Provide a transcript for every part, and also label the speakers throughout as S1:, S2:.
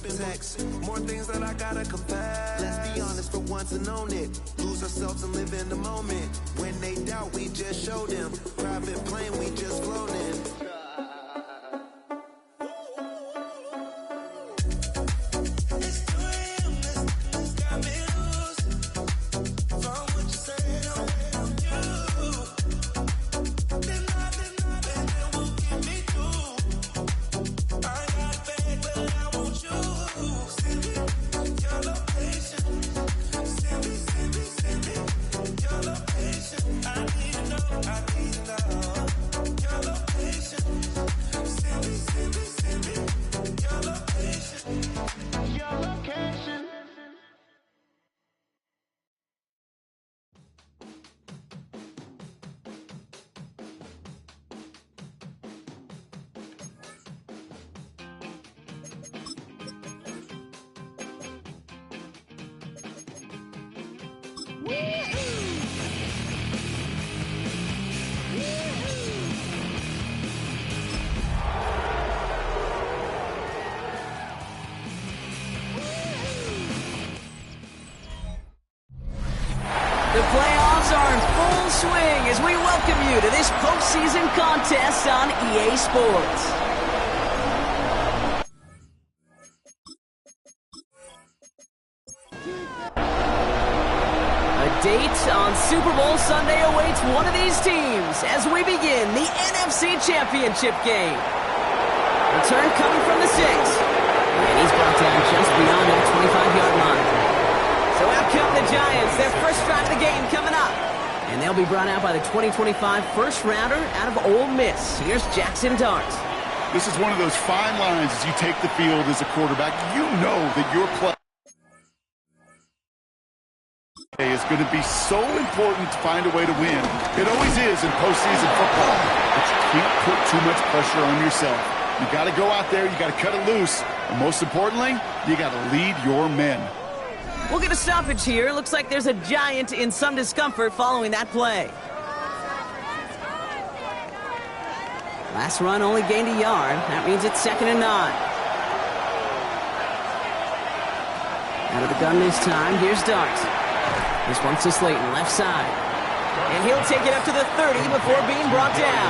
S1: More things that I gotta confess. Let's be honest for once and own it. Lose ourselves and live in the moment. When they doubt, we just show them. Private plane, we just flown in.
S2: The playoffs are in full swing as we welcome you to this postseason contest on EA Sports. A date on Super Bowl Sunday awaits one of these teams as we begin the NFC Championship game. Return coming from the 6. And he's brought down just beyond that 25-yard line. So out come the Giants, their first drive of the game coming up. And they'll be brought out by the 2025 first-rounder out of Ole Miss. Here's Jackson Dart.
S3: This is one of those fine lines as you take the field as a quarterback. You know that your play is going to be so important to find a way to win. It always is in postseason football, but you can't put too much pressure on yourself. You got to go out there, you got to cut it loose, and most importantly, you got to lead your men.
S2: We'll get a stoppage here. Looks like there's a Giant in some discomfort following that play. Last run only gained a yard. That means it's 2nd and 9. Out of the gun this time, here's Dart. This one's to Slayton, left side. And he'll take it up to the 30 before being brought down.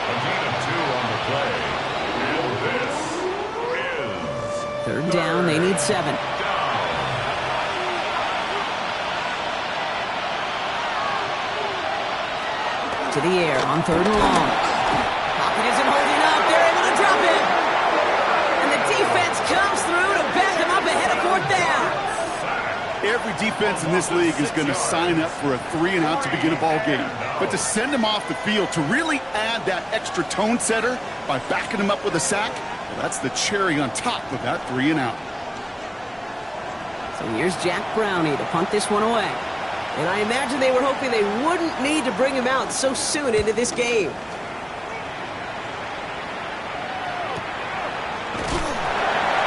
S4: A gain of 2 on the play. And this is
S2: 3rd down, they need 7. To the air on 3rd and long. Pocket isn't holding up. They're able to drop it. And the defense comes through to back them up ahead of 4th down.
S3: Every defense in this league is going to sign up for a 3-and-out to begin a ball game. But to send them off the field, to really add that extra tone setter by backing them up with a sack, well, that's the cherry on top of that 3-and-out.
S2: So here's Jack Brownie to punt this one away. And I imagine they were hoping they wouldn't need to bring him out so soon into this game.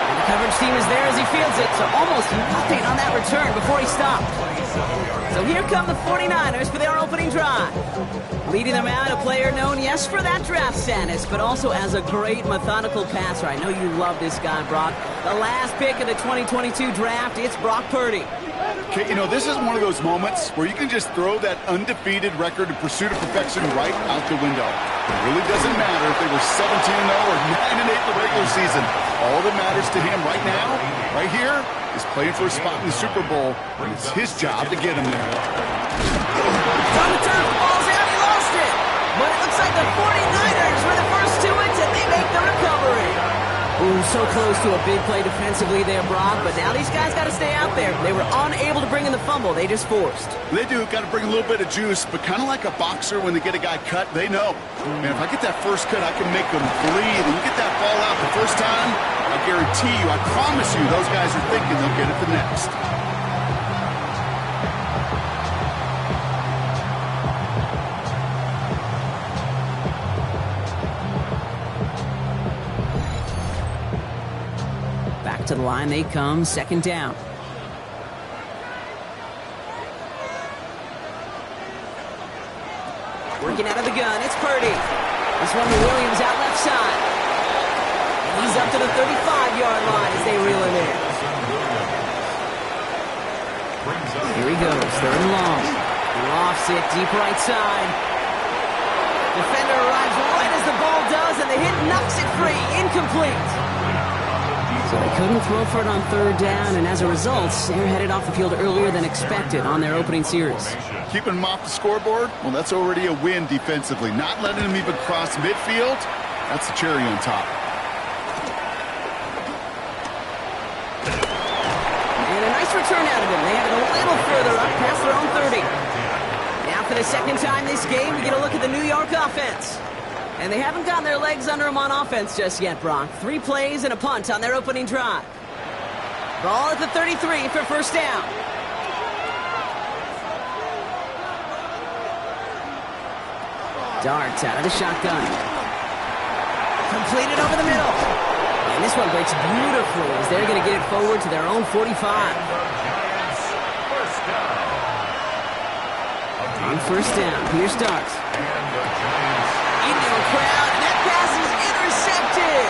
S2: And the coverage team is there as he fields it, so almost nothing on that return before he stopped. So here come the 49ers for their opening drive. Leading them out, a player known, yes, for that draft status, but also as a great methodical passer. I know you love this guy, Brock. The last pick of the 2022 draft, it's Brock Purdy.
S3: Okay, you know, this is one of those moments where you can just throw that undefeated record in pursuit of perfection right out the window. It really doesn't matter if they were 17-0 or 9-8 in the regular season. All that matters to him right now, right here, is playing for a spot in the Super Bowl, and it's his job to get him there.
S2: On the turf, ball's out, he lost it. But it looks like the 49ers were the first to it, and they make the recovery. Ooh, so close to a big play defensively there, Brock, but now these guys got to stay out there. They were unable to bring in the fumble. They just forced.
S3: They do, got to bring a little bit of juice, but kind of like a boxer when they get a guy cut, they know. Man, if I get that first cut, I can make them bleed. And you get that ball out the first time, I guarantee you, I promise you, those guys are thinking they'll get it the next.
S2: To the line they come, 2nd down. Working out of the gun, it's Purdy. This one to Williams out left side. And he's up to the 35-yard line as they reel him in. Here he goes, third and long. Lofts it deep right side. Defender arrives right as the ball does, and the hit knocks it free. Incomplete. So they couldn't throw for it on third down, and as a result, they're headed off the field earlier than expected on their opening series.
S3: Keeping them off the scoreboard? Well, that's already a win defensively. Not letting them even cross midfield, that's the cherry on top.
S2: And a nice return out of him. They have it a little further up past their own 30. Now for the second time this game, we get a look at the New York offense. And they haven't gotten their legs under them on offense just yet, Brock. 3 plays and a punt on their opening drive. Ball at the 33 for first down. Darts out of the shotgun. Completed over the middle. And this one breaks beautifully as they're going to get it forward to their own 45. On first down, here's Darts. Into a crowd, and that pass is intercepted.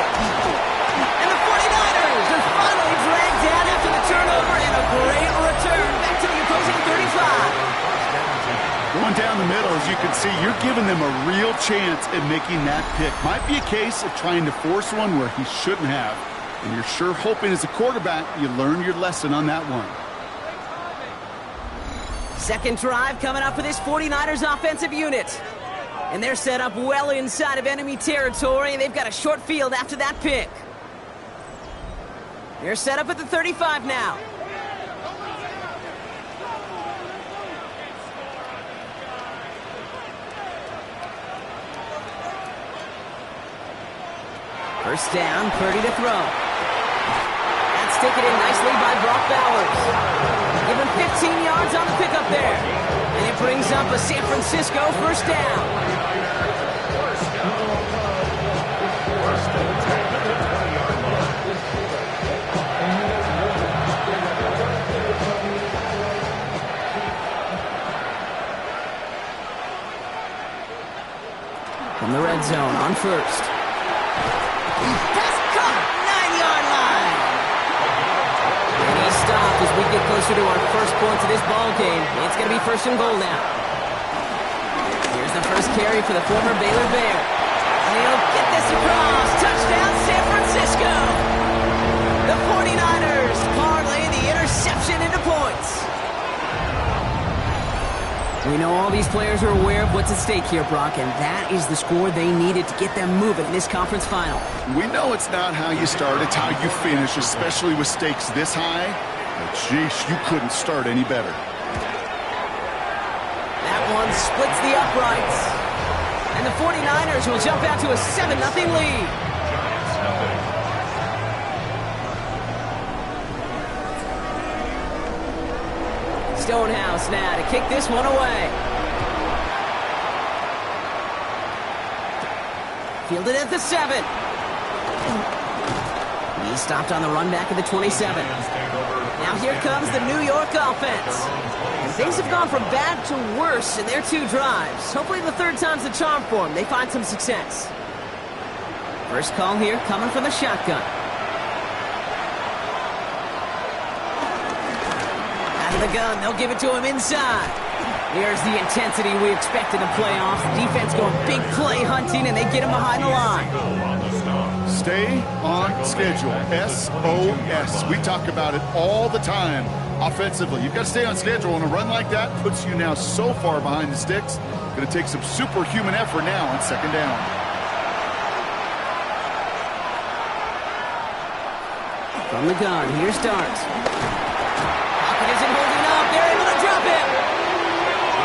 S2: And the 49ers are finally dragged down after the turnover, and a great return back to the opposing 35.
S3: Going down the middle, as you can see, you're giving them a real chance at making that pick. Might be a case of trying to force one where he shouldn't have. And you're sure hoping as a quarterback you learn your lesson on that one.
S2: Second drive coming up for this 49ers offensive unit. And they're set up well inside of enemy territory, and they've got a short field after that pick. They're set up at the 35 now. First down, Purdy to throw. That's taken in nicely by Brock Bowers. Give him 15 yards on the pickup there. And it brings up a San Francisco first down. From the red zone on first. Pass caught, 9-yard line. And he stopped as we get closer to our first points of this ball game. It's going to be first and goal now. Here's the first carry for the former Baylor Bear. And he'll get this across. Touchdown, San Francisco. The 49ers parlay the interception into points. We know all these players are aware of what's at stake here, Brock, and that is the score they needed to get them moving in this conference final.
S3: We know it's not how you start, it's how you finish, especially with stakes this high. But sheesh, you couldn't start any better.
S2: That one splits the uprights. And the 49ers will jump out to a 7-0 lead. Stonehouse now to kick this one away. Fielded at the 7. He stopped on the run back at the 27. Now here comes the New York offense. And things have gone from bad to worse in their 2 drives. Hopefully the third time's the charm for them. They find some success. First call here coming from the shotgun. The gun, they'll give it to him inside. There's the intensity we expected in playoffs. The defense going big play hunting, and they get him behind the line.
S3: Stay on schedule. SOS. We talk about it all the time offensively. You've got to stay on schedule, and a run like that puts you now so far behind the sticks. Going to take some superhuman effort now on second down.
S2: From the gun, here's Darts. Isn't holding up. They're able to drop it.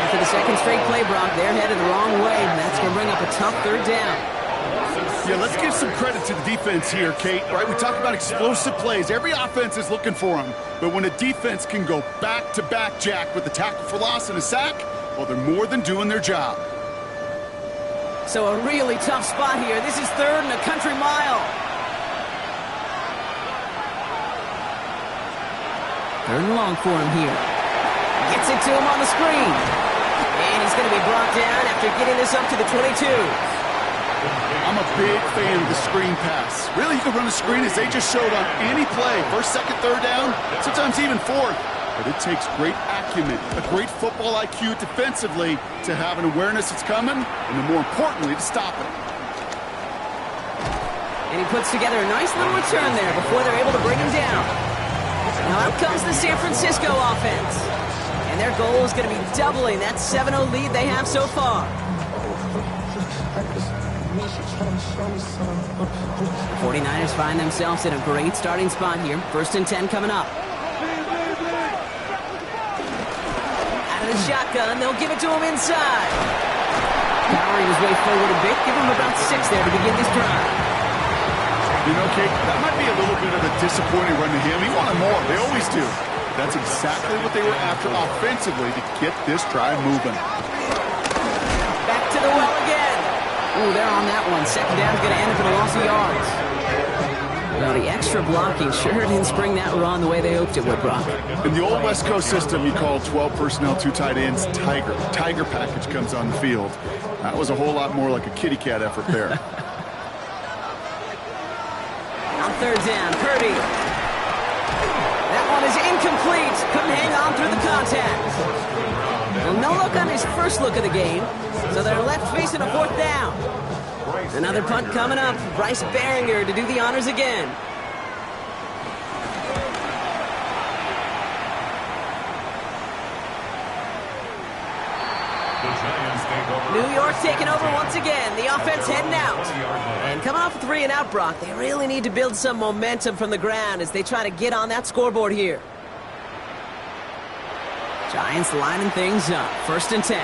S2: After the second straight play, Brock, they're headed the wrong way, and that's going to bring up a tough third down.
S3: Yeah, let's give some credit to the defense here, Kate. Right, we talk about explosive plays. Every offense is looking for them. But when a defense can go back-to-back, Jack, with a tackle for loss and a sack, well, they're more than doing their job.
S2: So a really tough spot here. This is third and a country mile. Third and long for him here. Gets it to him on the screen. And he's going to be brought down after getting this up to the 22.
S3: I'm a big fan of the screen pass. Really, you can run a screen as they just showed on any play. First, second, third down, sometimes even fourth. But it takes great acumen, a great football IQ defensively to have an awareness it's coming, and then more importantly, to stop it.
S2: And he puts together a nice little return there before they're able to bring him down. Now out comes the San Francisco offense. And their goal is going to be doubling that 7-0 lead they have so far. The 49ers find themselves in a great starting spot here. 1st and 10 coming up. Out of the shotgun, they'll give it to him inside. Powering his way forward a bit, give him about 6 there to begin this drive.
S3: You know, Kate, that might be a little bit of a disappointing run to him. He wanted more. They always do. That's exactly what they were after offensively to get this drive moving.
S2: Back to the well again. Ooh, they're on that one. 2nd down's going to end up in a loss of yards. Well, the extra blocking sure didn't spring that run the way they hoped it would, Brock.
S3: In the old West Coast system, you call 12 personnel, 2 tight ends, Tiger. Tiger package comes on the field. That was a whole lot more like a kitty cat effort there.
S2: On 3rd down, Purdy. That one is incomplete. Couldn't hang on through the contact. Well, no look on his first look of the game, so they're left facing a 4th down. Another punt coming up. Bryce Behringer to do the honors again. New York taking over once again. The offense heading out. And coming off a 3 and out, Brock, they really need to build some momentum from the ground as they try to get on that scoreboard here. Giants lining things up. 1st and 10.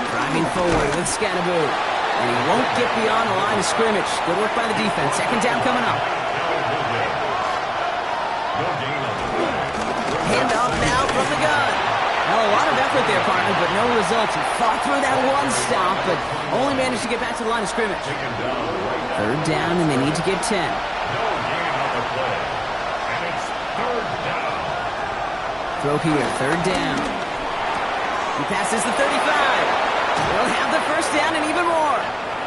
S2: Driving forward with Scannaboo. And he won't get beyond the line of scrimmage. Good work by the defense. 2nd down coming up. Handoff now from the gun. Well, a lot of effort there, partner, but no results. He fought through that one stop, but only managed to get back to the line of scrimmage. 3rd down, and they need to get 10. Throw here, 3rd down. He passes the 35. They'll have the 1st down and even more.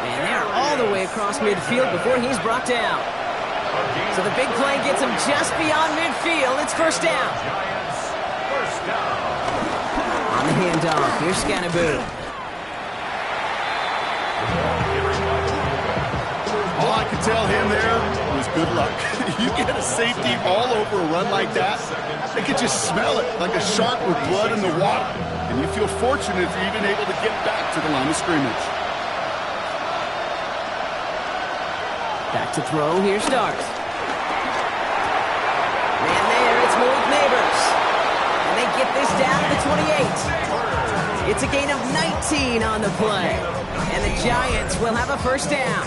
S2: And they're all the way across midfield before he's brought down. So the big play gets him just beyond midfield. It's 1st down. On the handoff, here's Scannaboo.
S3: All I could tell him there was good luck. You get a safety all over a run like that, they could just smell it like a shark with blood in the water. And you feel fortunate if you're even able to get back to the line of scrimmage.
S2: Back to throw, here Starks. And there, it's Malik Neighbors. And they get this down to the 28. It's a gain of 19 on the play. And the Giants will have a 1st down.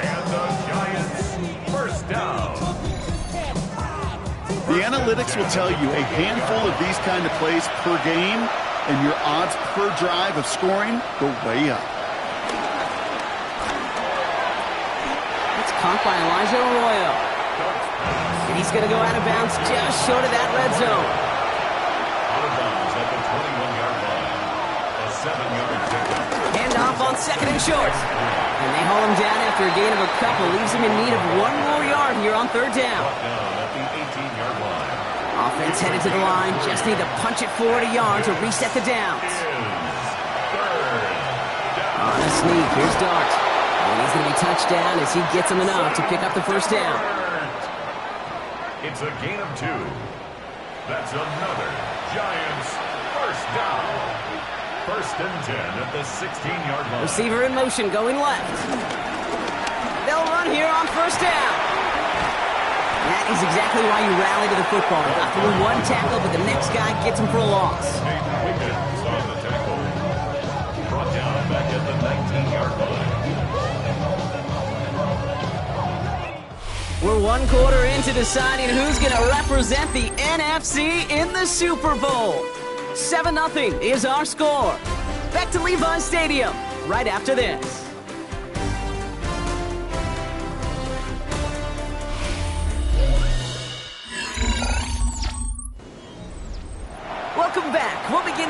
S3: The analytics will tell you a handful of these kind of plays per game, and your odds per drive of scoring go way up.
S2: It's caught by Elijah Arroyo. And he's going to go out of bounds just short of that red zone.
S4: Out of bounds at the 21-yard line. A 7-yard pickup.
S2: Handoff on 2nd and short. And they haul him down after a gain of a couple. Leaves him in need of 1 more yard here on 3rd down.
S4: Down at the 18-yard line.
S2: Offense headed to the line. Just need to punch it forward a yard to reset the downs. On a sneak, here's Dart. And he's going to be touched down as he gets him enough to pick up the 1st down.
S4: It's a gain of 2. That's another Giants 1st down. 1st and 10 at the 16-yard line.
S2: Receiver in motion going left. They'll run here on 1st down. That is exactly why you rally to the football. Got through 1 tackle, but the next guy gets him for a loss.
S4: Wiggins on the tackle. Brought down back at the 19-yard line.
S2: We're 1 quarter into deciding who's going to represent the NFC in the Super Bowl. 7-0 is our score. Back to Levi's Stadium right after this.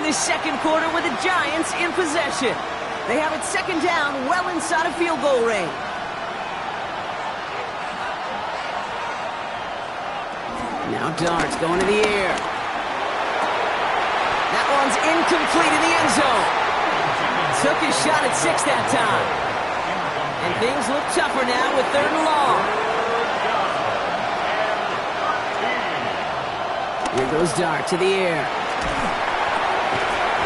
S2: this second quarter with the Giants in possession. They have it second down, well inside of field goal range. Now Darts going to the air. That one's incomplete in the end zone. Took his shot at 6 that time. And things look tougher now with 3rd and long. Here goes Dart to the air.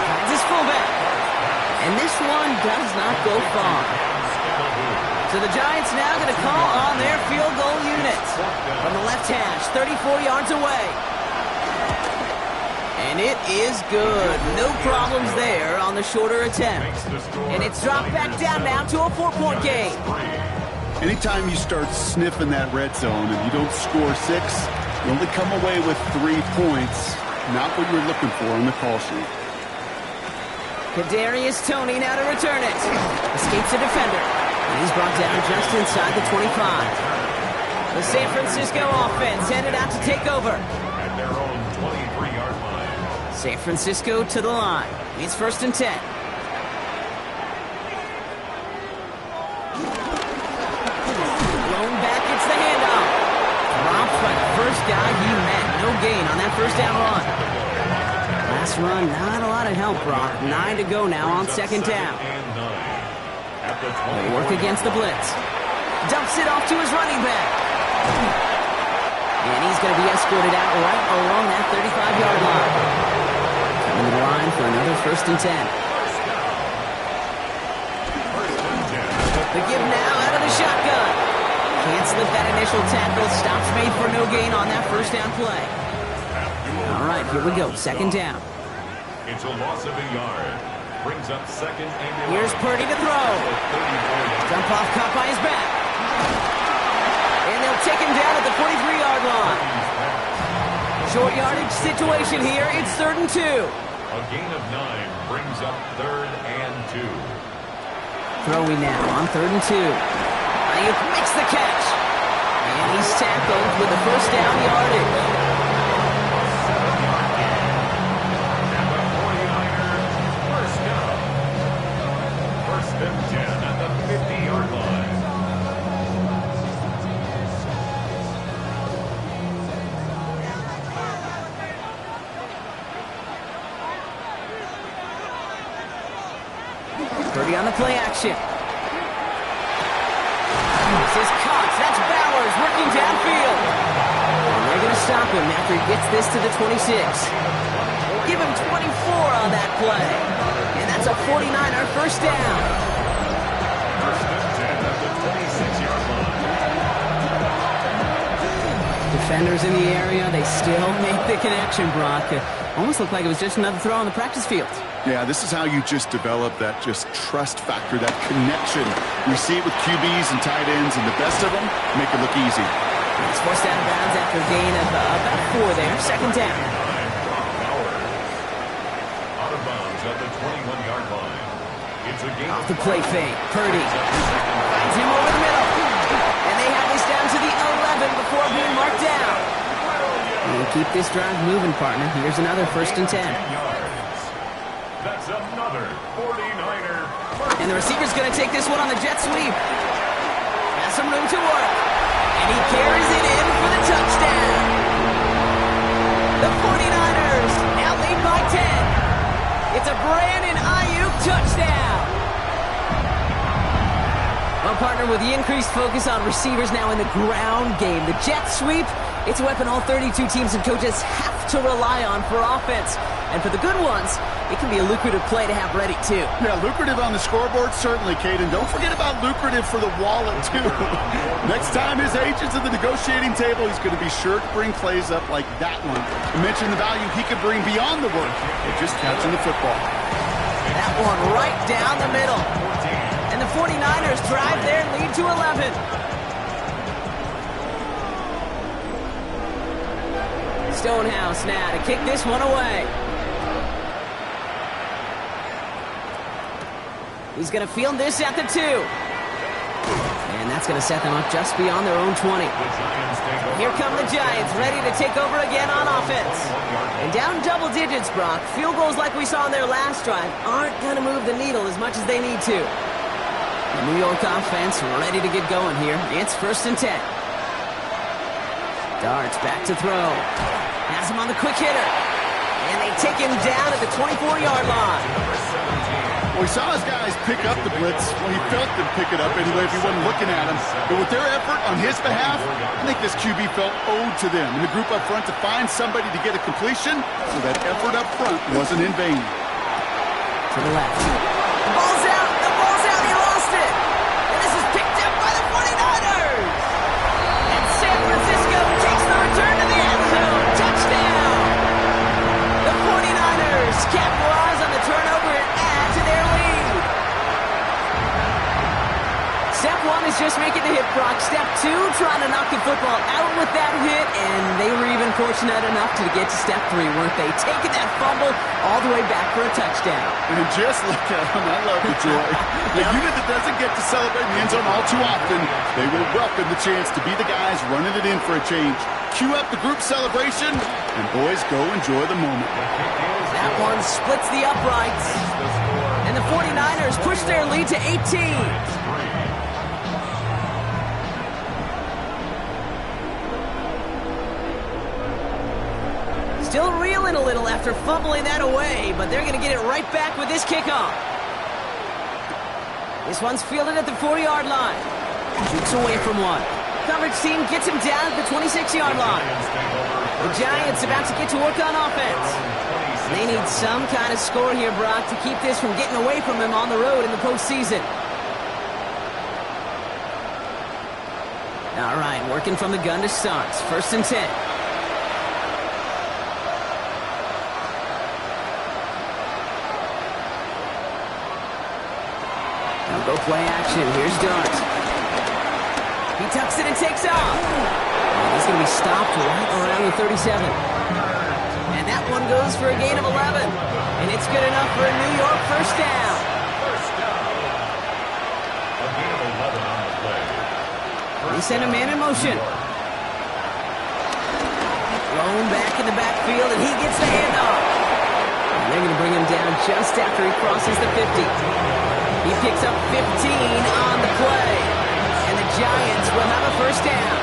S2: Finds his fullback. And this one does not go far. So the Giants now going to call on their field goal unit from the left hash, 34 yards away. And it is good. No problems there on the shorter attempt. And it's dropped back down now to a 4-point game.
S3: Anytime you start sniffing that red zone and you don't score 6, you only come away with 3 points. Not what you were looking for on the call sheet.
S2: Kadarius Toney now to return it. Escapes a defender. And he's brought down just inside the 25. The San Francisco offense headed out to take over.
S4: At their own 23-yard line.
S2: San Francisco to the line. It's 1st and 10. Blown back, it's the handoff. Dropped by the first guy he met. No gain on that first down run. Last run, not a lot of help, Brock. 9 to go now on 2nd down. They work against the blitz. Dumps it off to his running back. And he's going to be escorted out right along that 35-yard line. Coming to the line for another 1st and 10. The give now out of the shotgun. Can't slip that initial tackle. Stops made for no gain on that first down play. All right, here we go. 2nd down.
S4: It's a loss of a yard. Brings up 2nd and 11.
S2: Here's Purdy to throw. Dump off caught by his back. And they'll take him down at the 43-yard line. Short yardage situation here. It's 3rd and 2.
S4: A gain of 9 brings up 3rd and 2.
S2: Throwing now on 3rd and 2. Ayuk makes the catch. And he's tackled with the first down yardage. Purdy on the play action. This is Cox. That's Bowers working downfield. And they're going to stop him after he gets this to the 26. Give him 24 on that play. And that's a 49er first down.
S4: 1st and 10 at the 26-yard line.
S2: Defenders in the area, they still make the connection, Brock. Almost looked like it was just another throw on the practice field.
S3: Yeah, this is how you just develop that just trust factor, that connection. You see it with QBs and tight ends, and the best of them make it look easy.
S2: He's forced out of bounds after a gain of about 4 there. 2nd down.
S4: Out of bounds at the 21-yard line. It's a gain
S2: Off the play fake. Purdy finds him over the middle. And they have this down to the 11 before being marked down. And keep this drive moving, partner. Here's another 1st and 10.
S4: That's another 49er.
S2: And the receiver's going to take this one on the jet sweep. Has some room to work. And he carries it in for the touchdown. The 49ers now lead by 10. It's a Brandon Ayuk touchdown. Well, partner, with the increased focus on receivers now in the ground game, the jet sweep, it's a weapon all 32 teams and coaches have to rely on for offense. And for the good ones, it can be a lucrative play to have ready, too.
S3: Yeah, lucrative on the scoreboard, certainly, Caden. Don't forget about lucrative for the wallet, too. Next time his agent's at the negotiating table, he's going to be sure to bring plays up like that one. To mention the value he could bring beyond the work of just catching the football.
S2: That one right down the middle. And the 49ers drive their lead to 11. Stonehouse now to kick this one away. He's going to field this at the 2. And that's going to set them up just beyond their own 20. Here come the Giants, ready to take over again on offense. And down double digits, Brock. Field goals like we saw in their last drive aren't going to move the needle as much as they need to. The New York offense ready to get going here. It's 1st and 10. Darts back to throw. Has him on the quick hitter. And they take him down at the 24-yard line.
S3: Well, he saw his guys pick up the blitz. Well, he felt them pick it up anyway if he wasn't looking at him. But with their effort on his behalf, I think this QB felt owed to them and the group up front to find somebody to get a completion, so that effort up front wasn't in vain.
S2: To the left. The ball's out. The ball's out. He lost it. And this is picked up by the 49ers. And San Francisco takes the return to the end zone. Touchdown. The 49ers capitalize on the turnover and add to their lead. Step 1 is just making the hit, Brock. Step 2, trying to knock the football out with that hit, and they were even fortunate enough to get to step 3, weren't they? Taking that fumble all the way back for a touchdown.
S3: And just look at him. I love the joy. The unit that doesn't get to celebrate in the end zone all too often, they will welcome the chance to be the guys running it in for a change. Cue up the group celebration, and boys, go enjoy the moment.
S2: That one splits the uprights. And the 49ers push their lead to 18. Still reeling a little after fumbling that away, but they're going to get it right back with this kickoff. This one's fielded at the 4-yard line. Shoots away from one. Coverage team gets him down at the 26-yard line. The Giants about to get to work on offense. They need some kind of score here, Brock, to keep this from getting away from him on the road in the postseason. All right, working from the gun to start. 1st and 10. Go play action. Here's Dart. He tucks it and takes off. And he's going to be stopped right around the 37. And that one goes for a gain of 11. And it's good enough for a New York first down.
S4: A gain of 11 on the play.
S2: They send a man in motion. Thrown back in the backfield, and he gets the handoff. And they're going to bring him down just after he crosses the 50. He picks up 15 on the play. And the Giants will have a first down.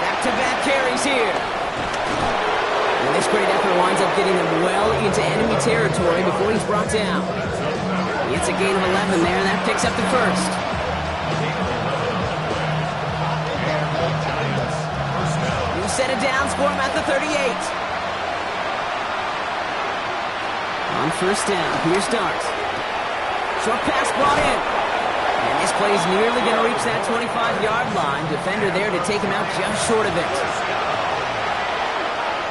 S2: Back-to-back carries here. And this great effort winds up getting them well into enemy territory before he's brought down. It's a gain of 11 there, and that picks up the first. Set of downs for him at the 38. On first down, here's Dart. Short pass brought in. And this play is nearly going to reach that 25-yard line. Defender there to take him out just short of it.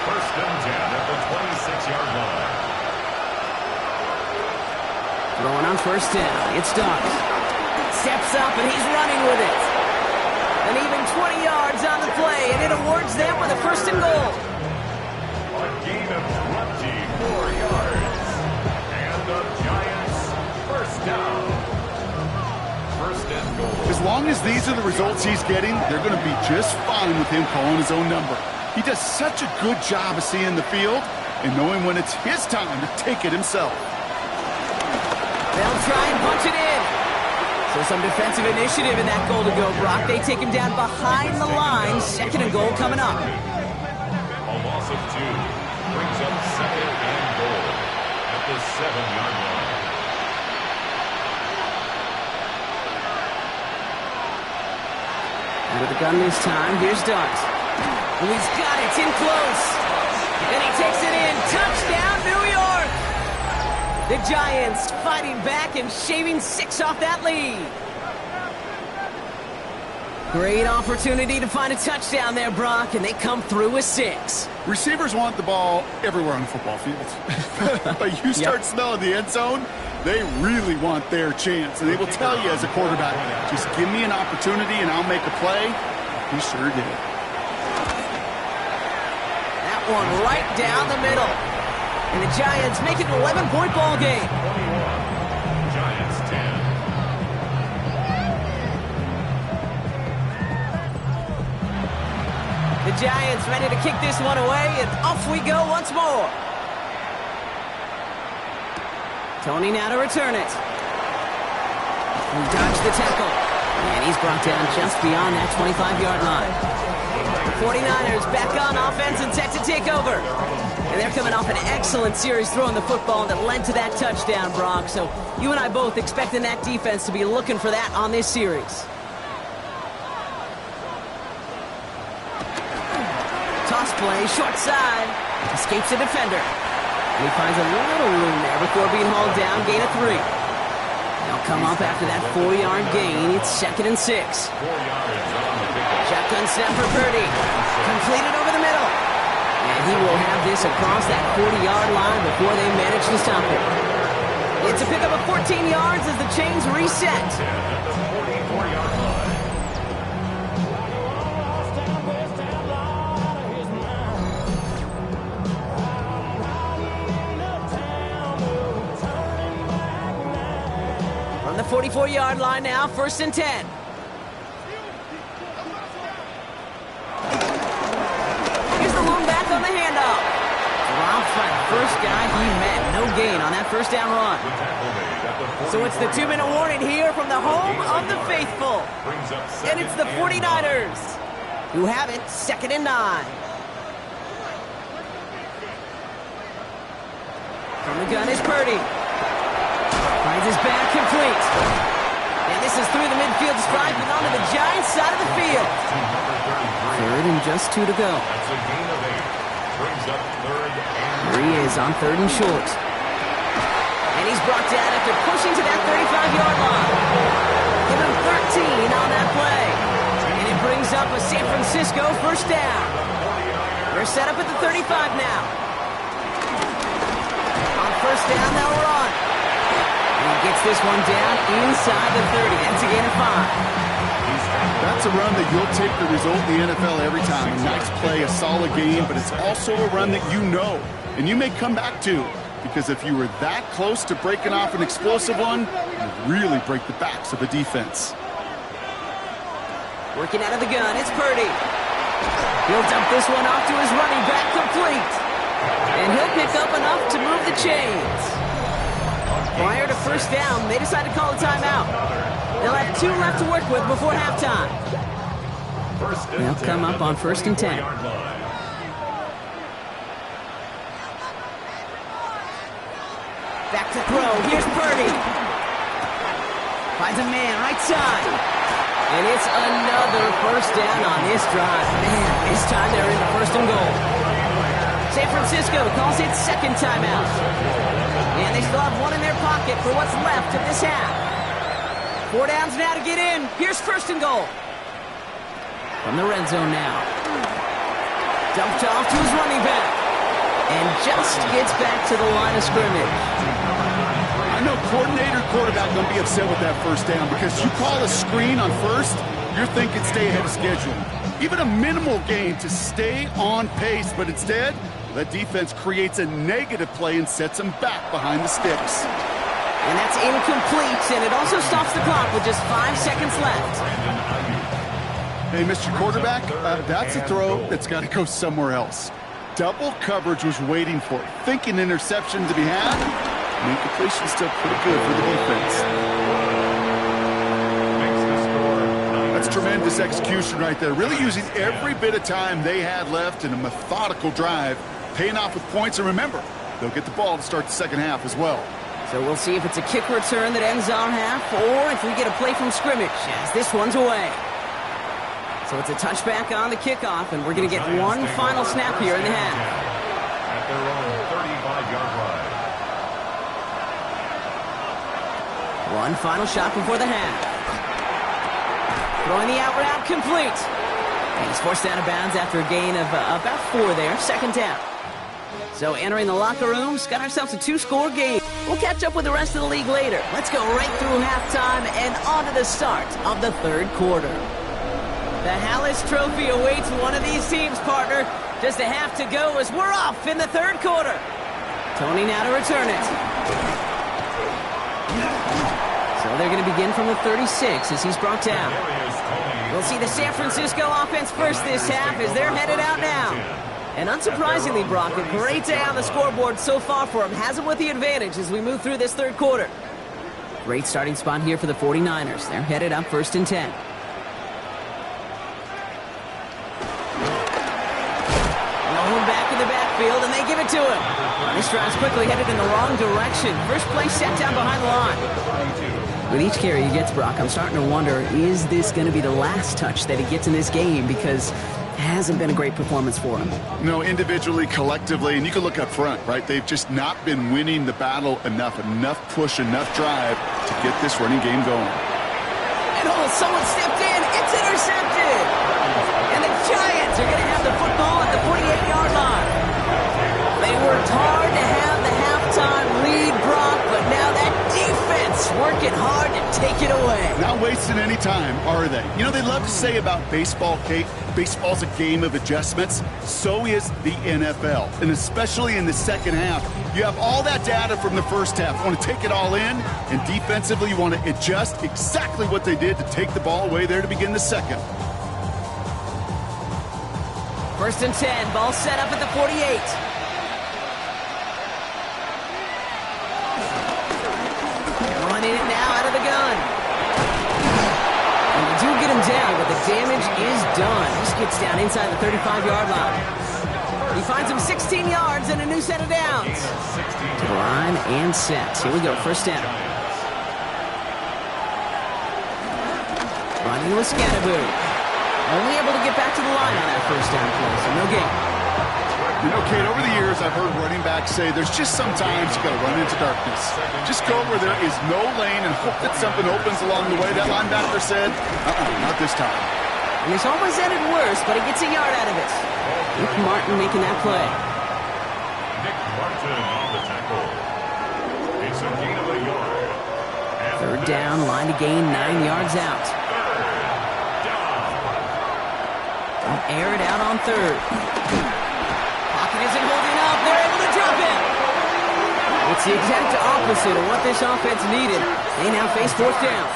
S4: 1st and 10 at the 26-yard line.
S2: Throwing on first down, it's Dart. Steps up and he's running with it. And even 20 yards on the play, and it awards them with a 1st and goal.
S4: A gain of 24 yards. And the Giants first down. 1st and goal.
S3: As long as these are the results he's getting, they're going to be just fine with him calling his own number. He does such a good job of seeing the field and knowing when it's his time to take it himself.
S2: They'll try and punch it in. So some defensive initiative in that goal to go, Brock. They take him down behind the line. 2nd and goal coming up.
S4: A loss of 2 brings up 2nd and goal at the 7-yard line.
S2: Out of the gun this time. Here's Dart. And he's got it. It's in close. And he takes it in. Touchdown, New York! The Giants fighting back and shaving 6 off that lead. Great opportunity to find a touchdown there, Brock, and they come through with 6.
S3: Receivers want the ball everywhere on the football field. But you start smelling the end zone, they really want their chance. And they will tell you as a quarterback, just give me an opportunity and I'll make a play. He sure did.
S2: one right down the middle. And the Giants make it an 11-point ball game.
S4: 21. Giants 10.
S2: The Giants ready to kick this one away, and off we go once more. Tony now to return it. He dodged the tackle. And he's brought down just beyond that 25-yard line. The 49ers back on offense and set to take over. And they're coming off an excellent series throwing the football that led to that touchdown, Brock. So you and I both expecting that defense to be looking for that on this series. Toss play, short side. Escapes the defender. And he finds a little room there before being hauled down, gain of 3. They'll come up after that 4-yard gain. It's 2nd and 6.
S4: 4 yards on the pickup.
S2: Shotgun snap for Purdy. Completed over the middle. And he will have this across that 40-yard line before they manage to stop it. It's a pickup of 14 yards as the chains reset.
S4: At the 44-yard line.
S2: On the 44-yard line now, 1st and 10. Here's the long back on the handoff. Dropped by the first guy he met. No gain on that first down run. So it's the 2-minute warning here from the home of the faithful. And it's the 49ers who have it, 2nd and 9. From the gun is Purdy. Finds his back complete. And this is through the midfield stripe and onto the Giants side of the field. 3rd and just 2 to go.
S4: That's a gain of 8. Brings up 3rd and...
S2: Here he is on 3rd and short. And he's brought down after pushing to that 35-yard line. Give him 13 on that play. And it brings up a San Francisco first down. They're set up at the 35 now. On first down, they'll run. And he gets this one down inside the 30. That's a gain of 5.
S3: That's a run that you'll take the result in the NFL every time. A nice play, a solid game, but it's also a run that you know and you may come back to, because if you were that close to breaking off an explosive one, you'd really break the backs of the defense.
S2: Working out of the gun, it's Purdy. He'll dump this one off to his running back, complete. And he'll pick up enough to move the chains. Prior to first down, they decide to call a timeout. They'll have 2 left to work with before halftime. They'll come up on 1st and 10. Back to throw. Here's Purdy. Finds a man right side. And it's another first down on this drive. Man, this time they're in the 1st and goal. San Francisco calls it 2nd timeout. And they still have 1 in their pocket for what's left of this half. 4 downs now to get in. Here's 1st and goal. From the red zone now. Dumped off to his running back. And just gets back to the line of scrimmage.
S3: I know coordinator, quarterback going to be upset with that first down, because you call a screen on first, you're thinking stay ahead of schedule. Even a minimal gain to stay on pace, but instead, that defense creates a negative play and sets them back behind the sticks.
S2: And that's incomplete, and it also stops the clock with just 5 seconds left.
S3: Hey, Mr. Quarterback, that's a throw that's got to go somewhere else. Double coverage was waiting for it. Thinking interception to be had. The incompletion's still pretty good for the defense. That's tremendous execution right there. Really using every bit of time they had left in a methodical drive, paying off with points. And remember, they'll get the ball to start the second half as well.
S2: So we'll see if it's a kick return that ends on half, or if we get a play from scrimmage, as this one's away. So it's a touchback on the kickoff, and we're going to get one final snap here in the half.
S4: At their own 35-yard line.
S2: One final shot before the half. Throwing the out route complete. And he's forced out of bounds after a gain of about 4 there, 2nd down. So entering the locker rooms, got ourselves a 2-score game. We'll catch up with the rest of the league later. Let's go right through halftime and on to the start of the 3rd quarter. The Hallis Trophy awaits one of these teams, partner. Just a half to go as we're off in the third quarter. Tony now to return it. So they're going to begin from the 36 as he's brought down. We'll see the San Francisco offense first this half as they're headed out now. And unsurprisingly, Brock, a great day on the scoreboard so far for him. Has him with the advantage as we move through this third quarter. Great starting spot here for the 49ers. They're headed up 1st and 10. Rolling back in the backfield, and they give it to him. This drive's quickly headed in the wrong direction. First play set down behind the line. With each carry he gets, Brock, I'm starting to wonder, is this going to be the last touch that he gets in this game? Because it hasn't been a great performance for him.
S3: No, individually, collectively, and you can look up front, right? They've just not been winning the battle enough push, enough drive to get this running game going.
S2: And someone stepped in. It's intercepted. And the Giants are going to have the football at the 48-yard line. They worked hard to have the halftime lead, Brock, but now that defense working hard to take it away.
S3: Not wasting any time, are they? You know, they love to say about baseball, Kate, baseball's a game of adjustments. So is the NFL. And especially in the second half, you have all that data from the first half. You want to take it all in, and defensively you want to adjust exactly what they did to take the ball away there to begin the second.
S2: 1st and 10, ball set up at the 48. Running it now out of the gun. And they do get him down, but the damage is done. This gets down inside the 35-yard line. He finds him 16 yards and a new set of downs. To the line and set. Here we go, 1st down. Running with Scatterboo. Only able to get back to the line on that 1st down play, so no gain.
S3: You know, Kate, over the years, I've heard running backs say there's just sometimes you got to run into darkness. Just go where there is no lane and hope that something opens along the way. That linebacker said, not this time.
S2: And this almost ended worse, but he gets a yard out of it. Nick Martin making that play.
S4: Nick Martin on the tackle. It's a gain of a yard. And
S2: 3rd down, line to gain 9 yards out. Don't air it out on 3rd. Pocket isn't holding up. They're able to drop it. It's the exact opposite of what this offense needed. They now face 4th down.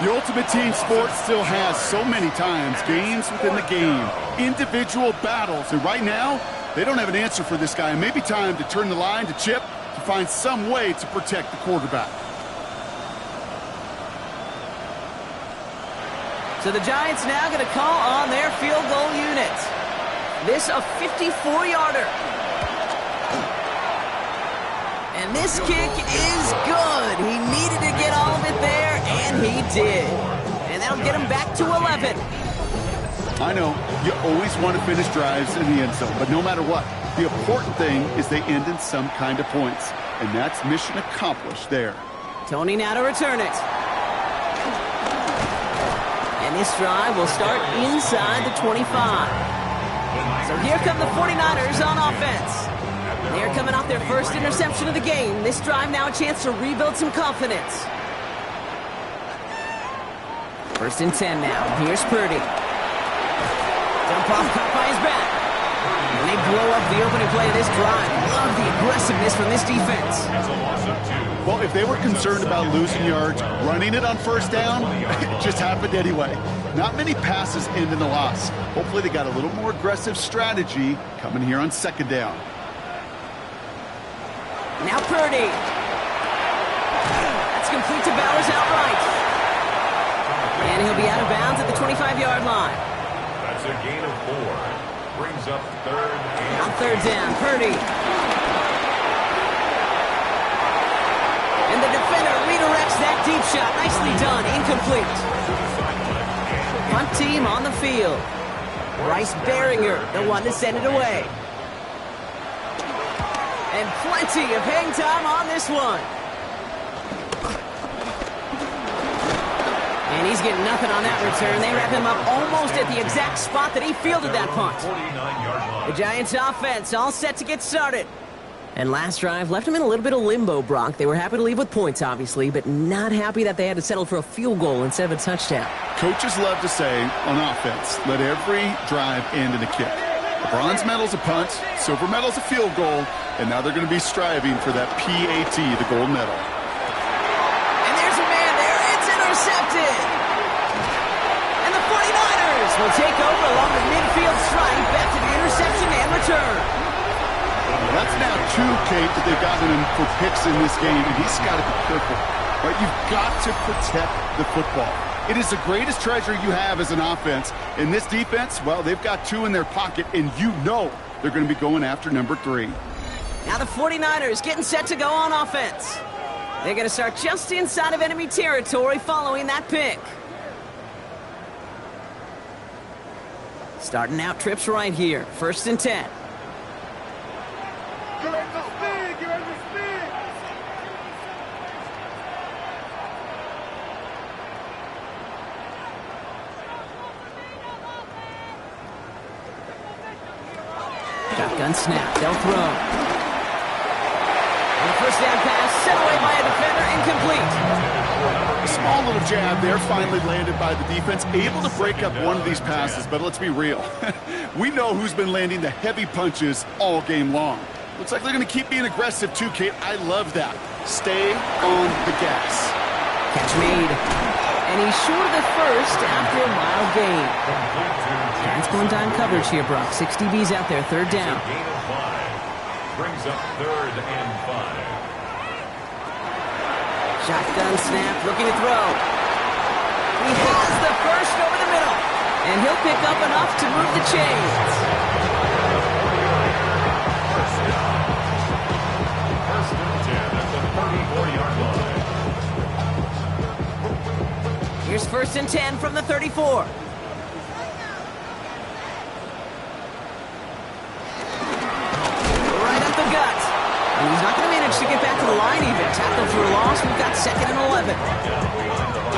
S3: The ultimate team sport still has so many times games within the game, individual battles, and right now, they don't have an answer for this guy. It may be time to turn the line to Chip to find some way to protect the quarterback.
S2: So the Giants now going to call on their field goal unit. This a 54-yarder. And this kick is good. He needed to get all of it there, and he did. And that'll get him back to 11.
S3: I know, you always want to finish drives in the end zone, but no matter what, the important thing is they end in some kind of points. And that's mission accomplished there.
S2: Tony now to return it. And this drive will start inside the 25. So here come the 49ers on offense. They're coming off their first interception of the game. This drive now a chance to rebuild some confidence. 1st and 10 now. Here's Purdy. Dump off caught by his back. And they blow up the opening play of this drive. Love the aggressiveness from this defense.
S3: Well, if they were concerned about losing yards, running it on 1st down, it just happened anyway. Not many passes end in a loss. Hopefully they got a little more aggressive strategy coming here on 2nd down.
S2: Now Purdy. That's complete to Bowers outright. And he'll be out of bounds at the 25-yard line.
S4: That's a gain of 4. Brings up 3rd and...
S2: On 3rd down, Purdy. And the defender redirects that deep shot. Nicely done. Incomplete. Punt team on the field. Bryce Behringer, the one to send it away. And plenty of hang time on this one. And he's getting nothing on that return. They wrap him up almost at the exact spot that he fielded that punt. The Giants offense all set to get started. And last drive left him in a little bit of limbo, Brock. They were happy to leave with points, obviously, but not happy that they had to settle for a field goal instead of a touchdown.
S3: Coaches love to say, on offense, let every drive end in a kick. The bronze medal's a punt, silver medal's a field goal, and now they're going to be striving for that PAT, the gold medal.
S2: And there's a man there. It's intercepted. And the 49ers will take over along the midfield stripe back to the interception and return.
S3: Well, that's now 2, Kate, that they've gotten him for picks in this game, and he's got to be careful. Right? You've got to protect the football. It is the greatest treasure you have as an offense. In this defense, well, they've got 2 in their pocket, and you know they're going to be going after number 3.
S2: Now the 49ers getting set to go on offense. They're going to start just inside of enemy territory following that pick. Starting out trips right here. 1st and 10.
S5: Give him the speed! Give him the speed!
S2: Shotgun snap. They'll throw. And the 1st down pass set away by a defender, incomplete.
S3: A small little jab there, finally landed by the defense, able to break up one of these passes, but let's be real. We know who's been landing the heavy punches all game long. Looks like they're going to keep being aggressive too, Kate. I love that. Stay on the gas.
S2: Catch made. And he's short of the first after a mild gain. Giants going down coverage here, Brock. 6 DBs out there, 3rd down.
S4: Gain of 5. Brings up 3rd and 5.
S2: Shotgun snap, looking to throw. He has the first over the middle. And he'll pick up enough to move the chains.
S4: First down. 1st and 10 at the 34-yard line.
S2: Here's 1st and 10 from the 34. Right up the gut. And he's not going to manage to get back to the line even. Tackle for a loss. We've got 2nd and 11.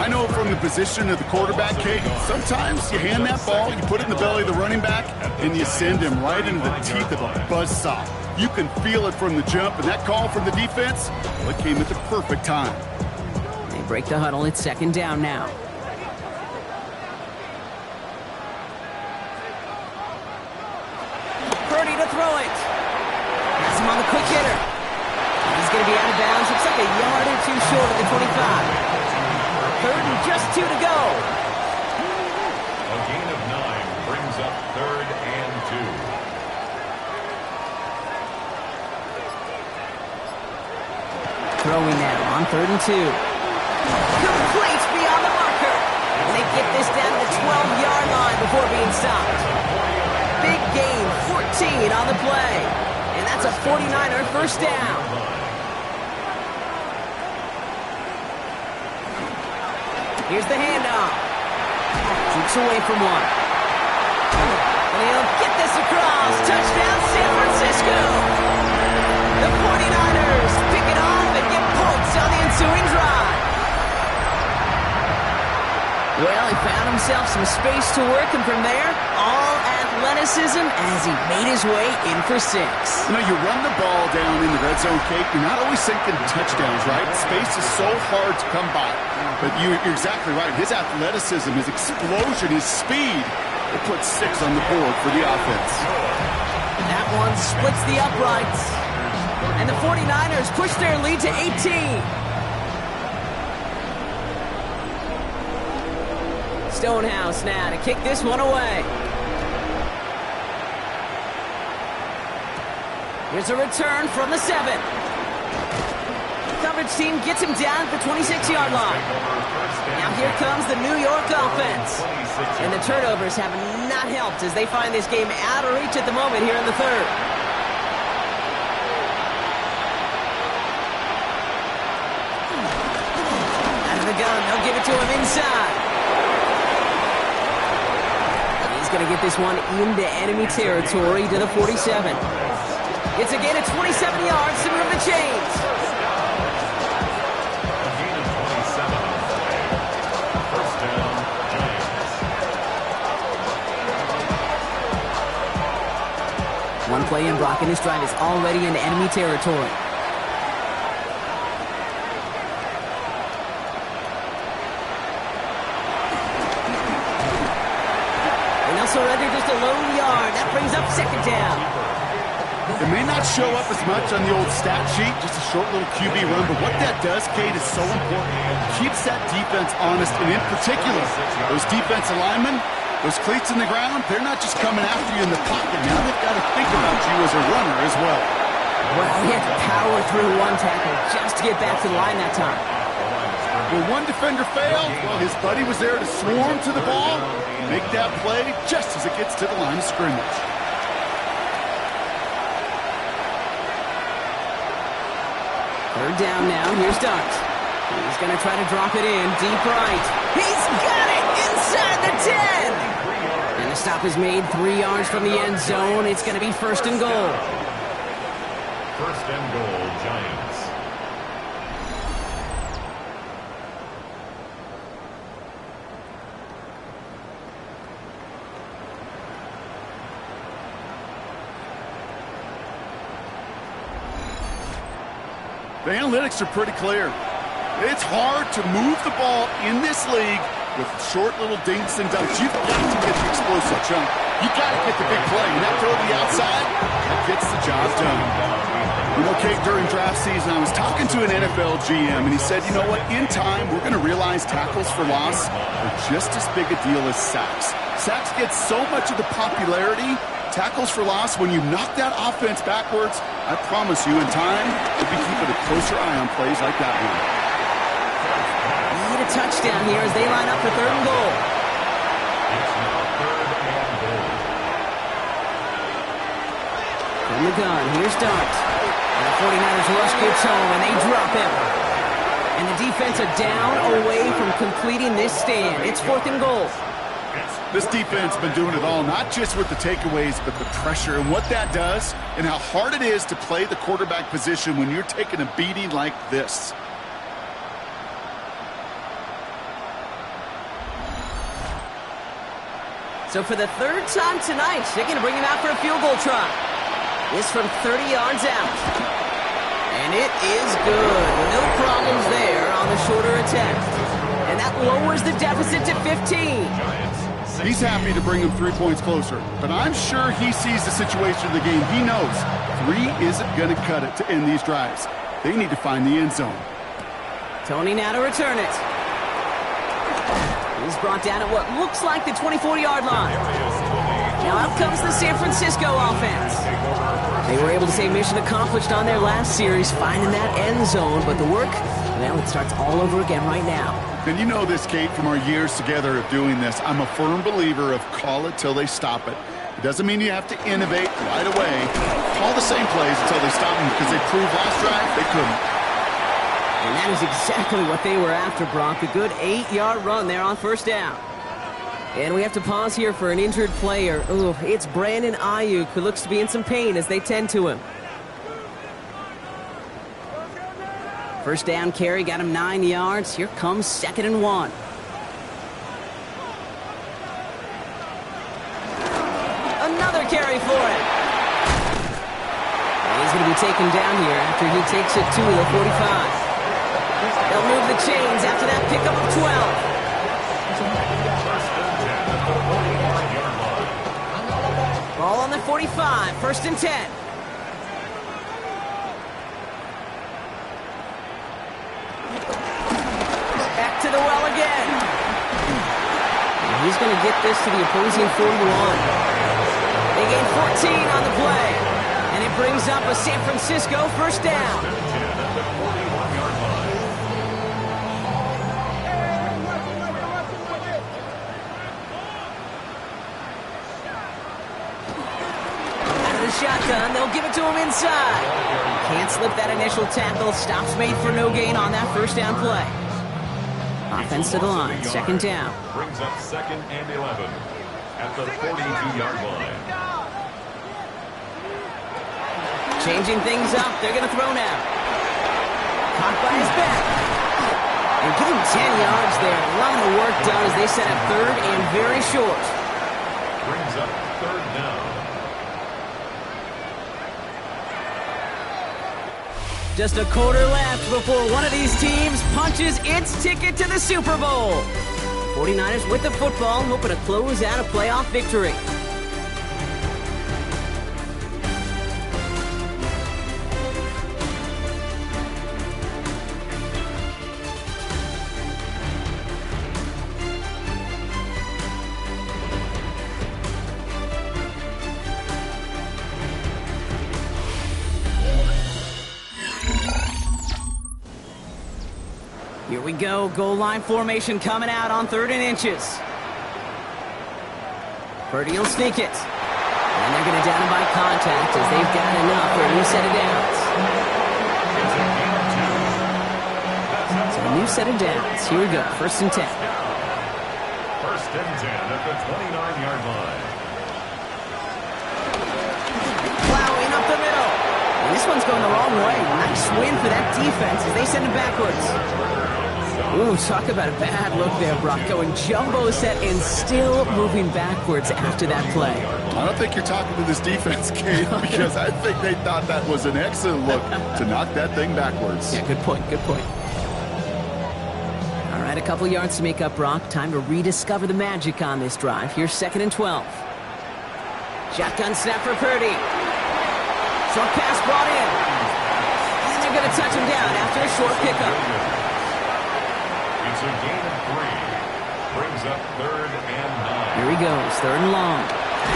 S3: I know from the position of the quarterback, Kate, sometimes you hand that ball, you put it in the belly of the running back, and you send him right into the teeth of a buzzsaw. You can feel it from the jump, and that call from the defense, well, it came at the perfect time.
S2: They break the huddle. It's 2nd down now. Purdy to throw it. Has him on the quick hitter. He's going to be out of bounds. Looks like a yard or 2 short of the 25. 3rd and just 2 to go.
S4: A gain of 9 brings up 3rd and 2.
S2: Throwing now on 3rd and 2. Complete beyond the marker. And they get this down to the 12-yard line before being stopped. Big gain, 14 on the play. And that's a 49er 1st down. Here's the handoff. Keeps away from one. And he'll get this across. Touchdown, San Francisco. The 49ers pick it off and get points on the ensuing drive. Well, he found himself some space to work, and from there, all athleticism as he made his way in for 6.
S3: You know, you run the ball down in the red zone, Kate, you're not always thinking touchdowns, right? Space is so hard to come by. But you're exactly right. His athleticism, his explosion, his speed, it puts 6 on the board for the offense.
S2: That one splits the uprights. And the 49ers push their lead to 18. Stonehouse now to kick this one away. Here's a return from the 7. Coverage team gets him down at the 26-yard line. Now here comes the New York offense. And the turnovers have not helped as they find this game out of reach at the moment here in the 3rd. Out of the gun, they'll give it to him inside. And he's going to get this one into enemy territory to the 47. It's a gain of 27 yards to move the chains. One play in, Brock, and his drive is already into enemy territory. And they'll surrender just a lone yard. That brings up second down.
S3: It may not show up as much on the old stat sheet, just a short little QB run, but what that does, Kate, is so important. It keeps that defense honest, and in particular, those defensive linemen, those cleats in the ground, they're not just coming after you in the pocket. Now they've got to think about you as a runner as well.
S2: Well, he had to power through one tackle just to get back to the line that time.
S3: When one defender failed, well, his buddy was there to swarm to the ball and make that play just as it gets to the line of scrimmage.
S2: Third down now. Here's Dart. He's going to try to drop it in deep right. He's got it inside the 10. And the stop is made 3 yards from the end zone. It's going to be first and goal.
S4: First and goal, Giants.
S3: The analytics are pretty clear. It's hard to move the ball in this league with short little dinks and dunks. You've got to get the explosive chunk. You've got to get the big play. And that throw to the outside, that gets the job done. You know, Kate, during draft season, I was talking to an NFL GM, and he said, you know what, in time, we're going to realize tackles for loss are just as big a deal as sacks. Sacks get so much of the popularity. Tackles for loss, when you knock that offense backwards, I promise you, in time, we'll be keeping a closer eye on plays like that one.
S2: Need a touchdown here as they line up for third and goal.
S4: It's now third and goal.
S2: From the gun, here's Dart. And the 49ers rush gets home, and they drop him. And the defense are down away from completing this stand. It's fourth and goal.
S3: This defense has been doing it all, not just with the takeaways, but the pressure and what that does and how hard it is to play the quarterback position when you're taking a beating like this.
S2: So for the third time tonight, they're going to bring him out for a field goal try. This from 30 yards out. And it is good. No problems there on the shorter attempt. And that lowers the deficit to 15.
S3: He's happy to bring him 3 points closer, but I'm sure he sees the situation of the game. He knows 3 isn't going to cut it to end these drives. They need to find the end zone.
S2: Tony now to return it. He's brought down at what looks like the 24-yard line. Now out comes the San Francisco offense. They were able to say mission accomplished on their last series, finding that end zone, but the work, well, it starts all over again right now.
S3: And you know this, Kate, from our years together of doing this. I'm a firm believer of call it till they stop it. It doesn't mean you have to innovate right away. Call the same plays until they stop them, because they proved last drive they couldn't.
S2: And that is exactly what they were after, Brock. A good 8-yard run there on first down. And we have to pause here for an injured player. Ooh, it's Brandon Ayuk, who looks to be in some pain as they tend to him. First down carry, got him 9 yards. Here comes second and 1. Another carry for him. And he's going to be taken down here after he takes it to the 45. They'll move the chains after that pickup of 12. Ball on the 45, first and 10. To the well again. And he's going to get this to the opposing 41. They gain 14 on the play. And it brings up a San Francisco first down. Out of the shotgun, they'll give it to him inside. Can't slip that initial tackle. Stops made for no gain on that first down play. Offense to the line, second down.
S4: Brings up second and 11 at the 42-yard line.
S2: Changing things up, they're going to throw now. Caught by his back. And give him 10 yards there. A lot of work done as they set up third and very short.
S4: Brings up third down.
S2: Just a quarter left before one of these teams punches its ticket to the Super Bowl. 49ers with the football, hoping to close out a playoff victory. Here we go, goal line formation coming out on 3rd and inches. Purdy will sneak it. And they're going to down him by contact as they've got enough for a new set of downs. So a new set of downs. Here we go, 1st and 10.
S4: 1st and 10 at the 29-yard line.
S2: Plowing up the middle. And this one's going the wrong way. Nice win for that defense as they send it backwards. Ooh, talk about a bad look there, Brock. Going jumbo set and still moving backwards after that play.
S3: I don't think you're talking to this defense, Kate, because I think they thought that was an excellent look to knock that thing backwards.
S2: Yeah, good point, good point. All right, a couple yards to make up, Brock. Time to rediscover the magic on this drive. Here's 2nd and 12. Shotgun snap for Purdy. Short pass brought in. And they're going to touch him down after a short pickup.
S4: It's a gain of 3. Brings up 3rd and 9.
S2: Here he goes, 3rd and long.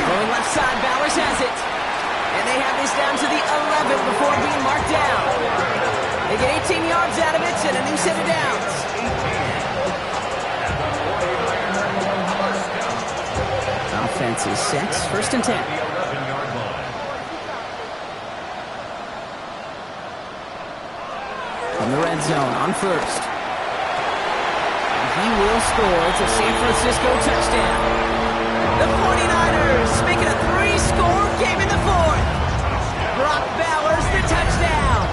S2: Going left side, Bowers has it. And they have this down to the 11 before being marked down. They get 18 yards out of it and a new set of downs. Offense is set, 1st and 10. From the red zone on 1st. He will score. It's a San Francisco touchdown. The 49ers making a 3-score game in the 4th. Brock Bowers, the touchdown.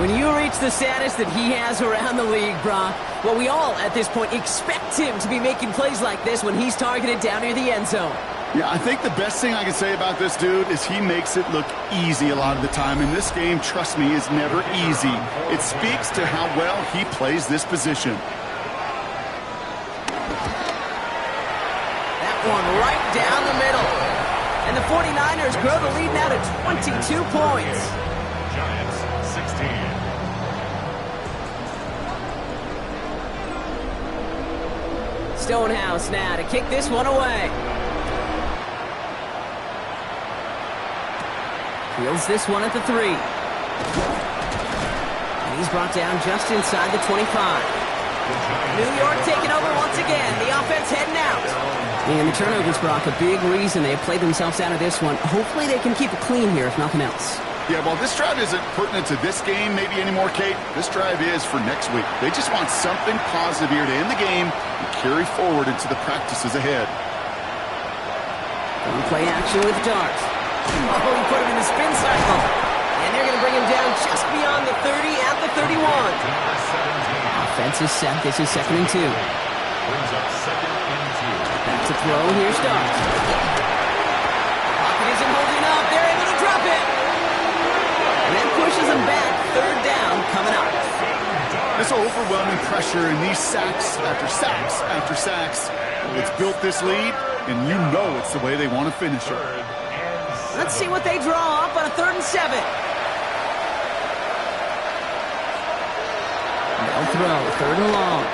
S2: When you reach the status that he has around the league, Brock, well, we all at this point expect him to be making plays like this when he's targeted down near the end zone.
S3: Yeah, I think the best thing I can say about this dude is he makes it look easy a lot of the time. And this game, trust me, is never easy. It speaks to how well he plays this position.
S2: That one right down the middle. And the 49ers grow the lead now to 22 points.
S4: Giants, 16.
S2: Stonehouse now to kick this one away. Fields this one at the 3. And he's brought down just inside the 25. New York taking over once again. The offense heading out. And the turnovers, Brock, a big reason they have played themselves out of this one. Hopefully they can keep it clean here, if nothing else.
S3: Yeah, well, this drive isn't pertinent to this game maybe anymore, Kate. This drive is for next week. They just want something positive here to end the game and carry forward into the practices ahead.
S2: Going play action with Dart. Oh, he put him in the spin cycle. And they're going to bring him down just beyond the 30 at the 31. Offense is set. This is 2nd and 2.
S4: Brings up 2nd and 2.
S2: Back to throw. Here's Dart. Pocket isn't holding up. They're able to drop it. And that pushes them back. 3rd down coming up.
S3: This overwhelming pressure and these sacks after sacks after sacks, it's built this lead, and you know it's the way they want to finish it.
S2: Let's see what they draw up on a 3rd and 7. They'll throw, 3rd and long.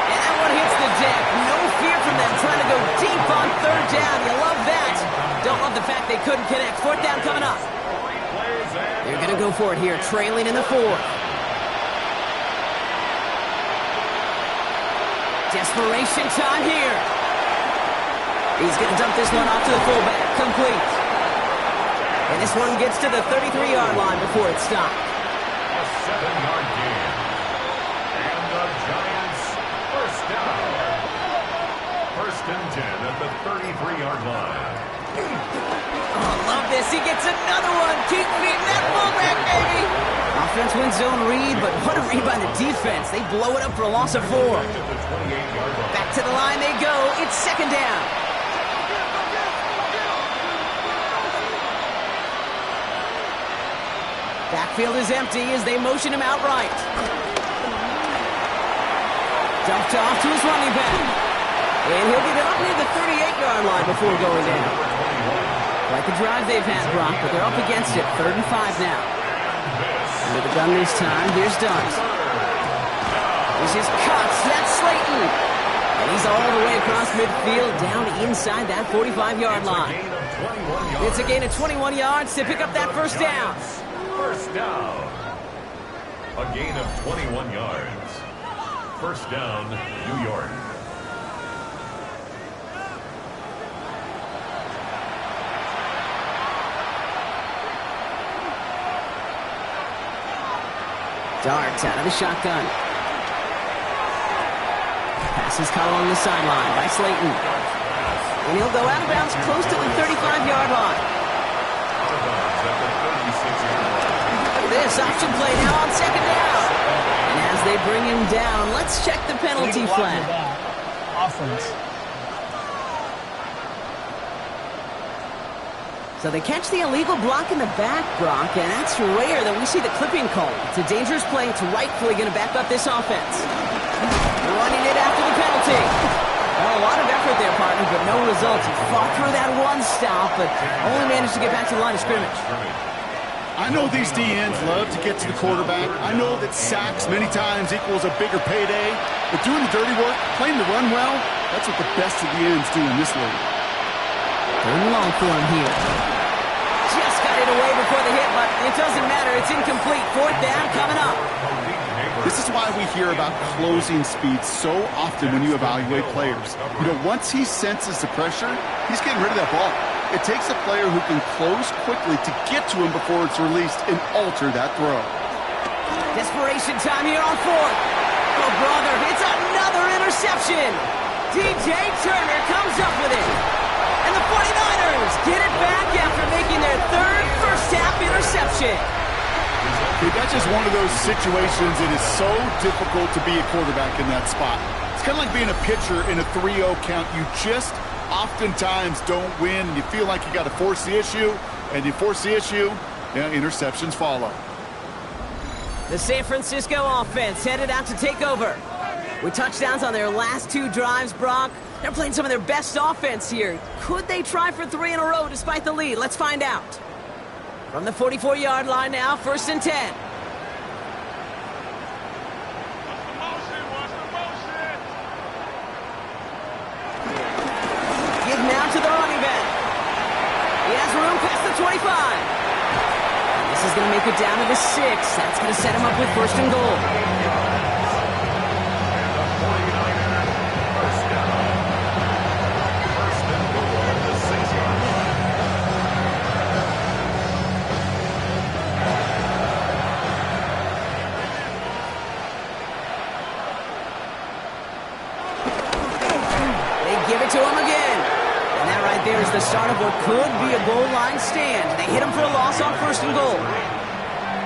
S2: And that one hits the deck. No fear from them trying to go deep on 3rd down. You love that. Don't love the fact they couldn't connect. 4th down coming up. They're going to go for it here, trailing in the 4th. Desperation time here. He's going to dump this one off to the fullback. Complete. And this one gets to the 33-yard line before it's stopped.
S4: A 7-yard gain. And the Giants first down. 1st and 10 at the 33-yard line.
S2: Oh, love this. He gets another one. Keep feeding that fullback, baby. Offense wins zone read, but what a read by the defense. They blow it up for a loss of 4. Back to the line they go. It's 2nd down. Backfield is empty as they motion him out right. Dumped off to his running back. And he'll get it up near the 38-yard line before going down. Quite the drive they've had, Brock, but they're up against it. 3rd and 5 now. Under the gun this time, here's Dunks. This is Cuts. That's Slayton. And he's all the way across midfield, down inside that 45-yard line. It's a gain of 21 yards to pick up that first down.
S4: First down. A gain of 21 yards. First down, New York.
S2: Darts out of the shotgun. Pass is caught along the sideline by Slayton. And he'll go out of bounds close to the 35-yard line. Look at this option play now on 2nd down. And as they bring him down, let's check the penalty flag.
S6: Offense.
S2: So they catch the illegal block in the back, Brock, and that's rare that we see the clipping call. It's a dangerous play. It's rightfully going to back up this offense. Running it after the penalty. Well, a lot of effort there, partner, but no results. He fought through that one stop, but only managed to get back to the line of scrimmage.
S3: I know these DNs love to get to the quarterback. I know that sacks many times equals a bigger payday, but doing the dirty work, playing the run well, that's what the best of the ends do in this league.
S2: 3rd and long for him here. Just got it away before the hit, but it doesn't matter. It's incomplete. 4th down coming up.
S3: This is why we hear about closing speed so often when you evaluate players. You know, once he senses the pressure, he's getting rid of that ball. It takes a player who can close quickly to get to him before it's released and alter that throw.
S2: Desperation time here on 4th. Oh, brother, it's another interception. DJ Turner comes up with it. And the 49ers get it back after making their 3rd first-half interception.
S3: Okay, that's just one of those situations that is so difficult to be a quarterback in that spot. It's kind of like being a pitcher in a 3-0 count. You just oftentimes don't win. You feel like you got to force the issue, and you force the issue, yeah, interceptions follow.
S2: The San Francisco offense headed out to take over. With touchdowns on their last 2 drives, Brock, they're playing some of their best offense here. Could they try for 3 in a row despite the lead? Let's find out. From the 44-yard line now, 1st and 10. Give now to the running back. He has room past the 25. And this is going to make it down to the 6. That's going to set him up with 1st and goal. To him again. And that right there is the start of what could be a goal line stand. They hit him for a loss on 1st and goal.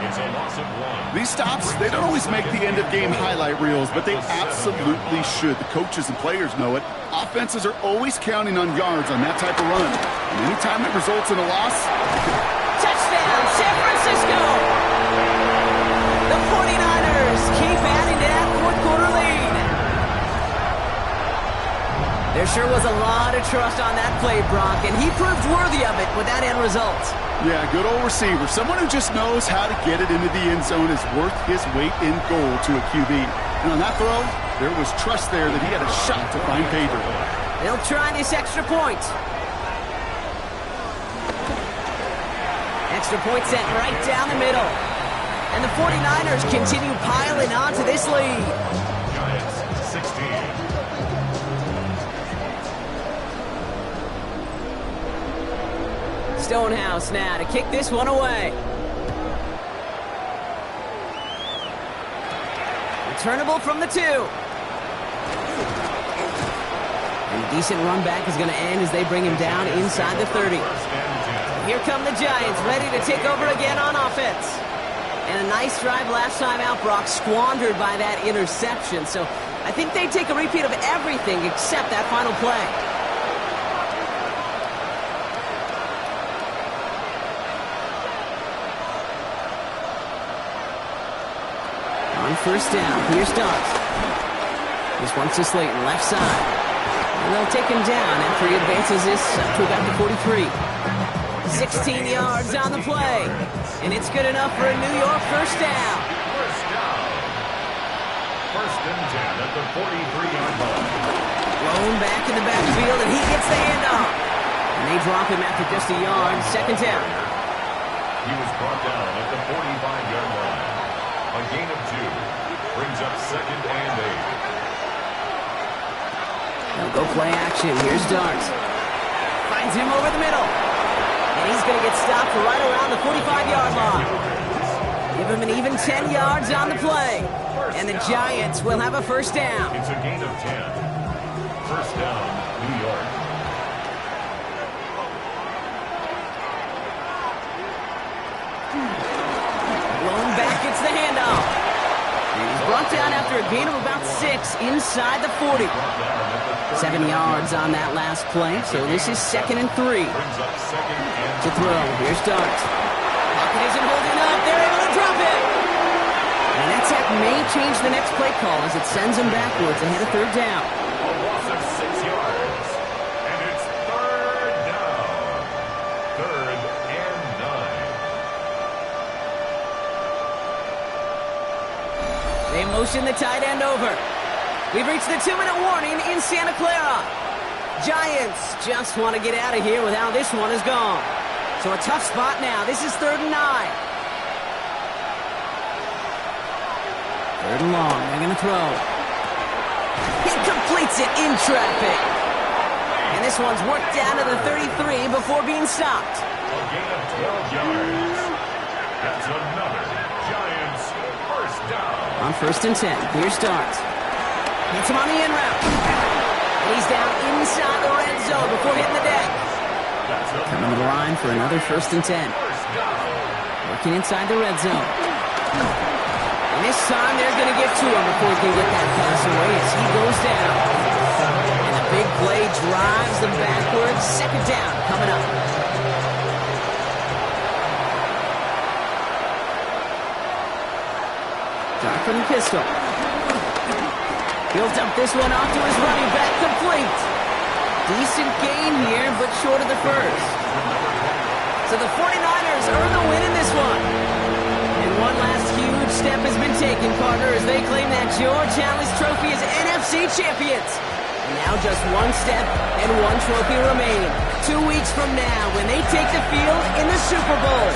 S4: It's a loss of 1.
S3: These stops, they don't always make the end-of-game highlight reels, but they absolutely should. The coaches and players know it. Offenses are always counting on yards on that type of run. And anytime it results in a loss...
S2: Touchdown, San Francisco! The 49ers keep adding to that 4th quarter lead. There sure was a lot of trust on that play, Brock, and he proved worthy of it with that end result.
S3: Yeah, good old receiver. Someone who just knows how to get it into the end zone is worth his weight in gold to a QB. And on that throw, there was trust there that he had a shot to find pay dirt.
S2: They'll try this extra point. Extra point sent right down the middle. And the 49ers continue piling on to this lead.
S4: Giants 16.
S2: Stonehouse now to kick this one away. Returnable from the 2. And a decent run back is going to end as they bring him down inside the 30. Here come the Giants, ready to take over again on offense. And a nice drive last time out, Brock, squandered by that interception. So I think they take a repeat of everything except that final play. On 1st down, here's Dunks. This one's to Slayton, left side. And they'll take him down after he advances this up to about the 43. 16 yards on the play. And it's good enough for a New York first down.
S4: First down. First and 10 at the 43-yard line.
S2: Blown back in the backfield, and he gets the handoff. And they drop him after just a yard. Second down.
S4: He was brought down at the 45-yard line. A gain of 2. Brings up second and 8.
S2: They'll go play action. Here's Dart. Finds him over the middle. And he's going to get stopped right around the 45-yard line. Give him an even 10 yards on the play. And the Giants will have a first down.
S4: It's a gain of 10. First down, New York.
S2: Blown back, it's the handoff. And he's brought down after a gain of about 6 inside the 40. 7 yards on that last play, so this is second and 3. To throw, here's Dart. Pocket isn't holding up, they're able to drop it. And that sack may change the next play call as it sends him backwards ahead of third down.
S4: A loss of 6 yards. And it's third down. Third and 9.
S2: They motion the tight end over. We've reached the 2-minute warning in Santa Clara. Giants just want to get out of here with how this one has gone. So a tough spot now. This is third and 9. Third and long. They're going to throw. He completes it in traffic. And this one's worked down to the 33 before being stopped.
S4: A gain of 12 yards. That's another Giants first down.
S2: On first and 10, here's Dart. Hits him on the in route. And he's down inside the red zone before hitting the deck. Coming to the line for another first and 10. Working inside the red zone. And this time they're going to get to him before he can get that pass away as he goes down. And the big play drives them backwards. Second down coming up. Dart from the pistol. He'll dump this one off to his running back, complete. Decent gain here, but short of the first. So the 49ers earn the win in this one. And one last huge step has been taken, partner, as they claim that George Halas Trophy as NFC champions. And now just one step and one trophy remain. 2 weeks from now when they take the field in the Super Bowl.